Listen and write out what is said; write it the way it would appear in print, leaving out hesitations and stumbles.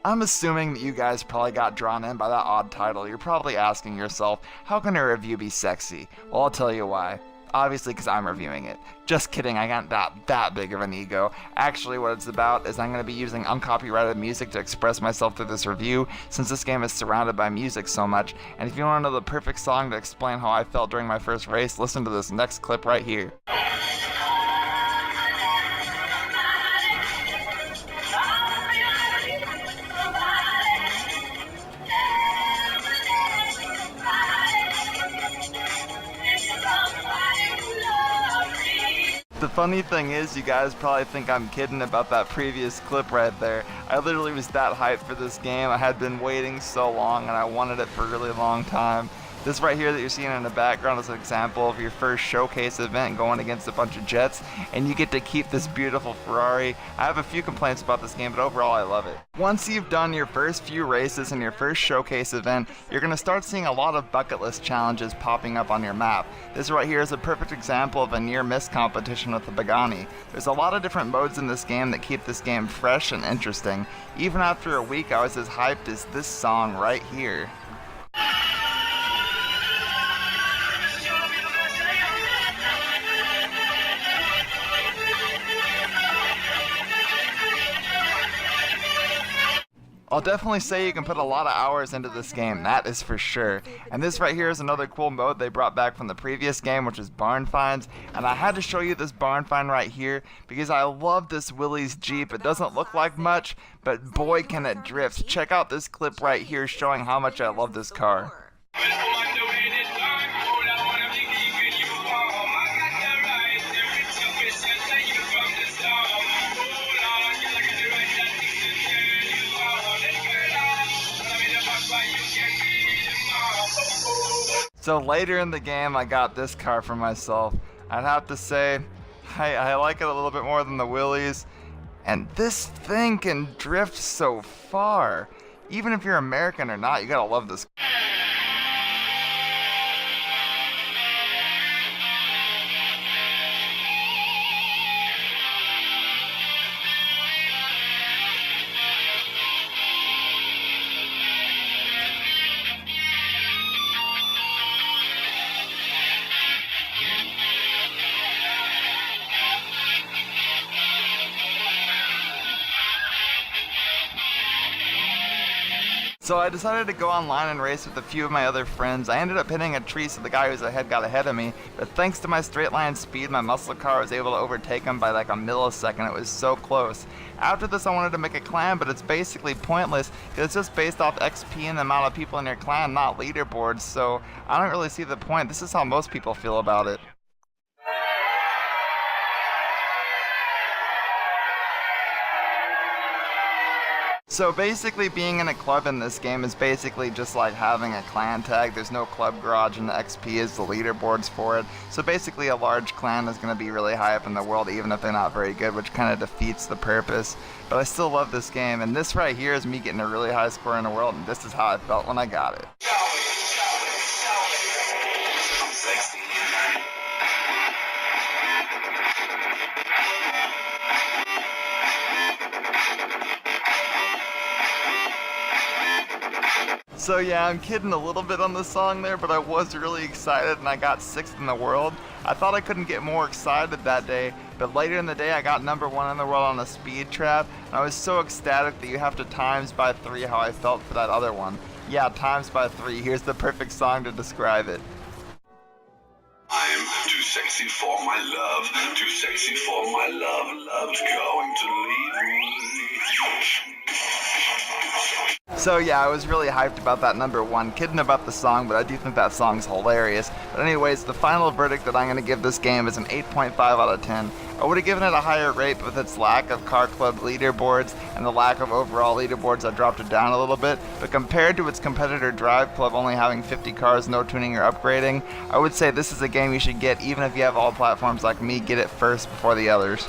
I'm assuming that you guys probably got drawn in by that odd title. You're probably asking yourself, how can a review be sexy? Well, I'll tell you why. Obviously, because I'm reviewing it. Just kidding, I got that big of an ego. Actually, what it's about is I'm going to be using uncopyrighted music to express myself through this review, since this game is surrounded by music so much. And if you want to know the perfect song to explain how I felt during my first race, listen to this next clip right here. The funny thing is, you guys probably think I'm kidding about that previous clip right there. I literally was that hyped for this game. I had been waiting so long and I wanted it for a really long time. This right here that you're seeing in the background is an example of your first showcase event going against a bunch of jets, and you get to keep this beautiful Ferrari. I have a few complaints about this game, but overall I love it. Once you've done your first few races and your first showcase event, you're going to start seeing a lot of bucket list challenges popping up on your map. This right here is a perfect example of a near miss competition with the Pagani. There's a lot of different modes in this game that keep this game fresh and interesting. Even after a week, I was as hyped as this song right here. I'll definitely say you can put a lot of hours into this game, that is for sure. And this right here is another cool mode they brought back from the previous game, which is barn finds. And I had to show you this barn find right here because I love this Willys Jeep. It doesn't look like much, but boy can it drift. Check out this clip right here showing how much I love this car. So later in the game, I got this car for myself. I'd have to say, I like it a little bit more than the Willys. And this thing can drift so far. Even if you're American or not, you gotta love this. So I decided to go online and race with a few of my other friends. I ended up hitting a tree, so the guy who's ahead got ahead of me, but thanks to my straight line speed, my muscle car was able to overtake him by like a millisecond. It was so close. After this, I wanted to make a clan, but it's basically pointless because it's just based off XP and the amount of people in your clan, not leaderboards, so I don't really see the point. This is how most people feel about it. So basically being in a club in this game is basically just like having a clan tag. There's no club garage and the XP is the leaderboards for it. So basically a large clan is going to be really high up in the world even if they're not very good, which kind of defeats the purpose. But I still love this game, and this right here is me getting a really high score in the world, and this is how I felt when I got it. So yeah, I'm kidding a little bit on the song there, but I was really excited and I got 6th in the world. I thought I couldn't get more excited that day, but later in the day I got #1 in the world on a speed trap, and I was so ecstatic that you have to times by 3 how I felt for that other one. Yeah, times by 3. Here's the perfect song to describe it. I'm too sexy for my love, too sexy for my love, love's going to leave me. So yeah, I was really hyped about that #1, kidding about the song, but I do think that song's hilarious. But anyways, the final verdict that I'm going to give this game is an 8.5 out of 10. I would have given it a higher rate, but with its lack of car club leaderboards and the lack of overall leaderboards, I dropped it down a little bit. But compared to its competitor Drive Club only having 50 cars, no tuning or upgrading, I would say this is a game you should get even if you have all platforms like me. Get it first before the others.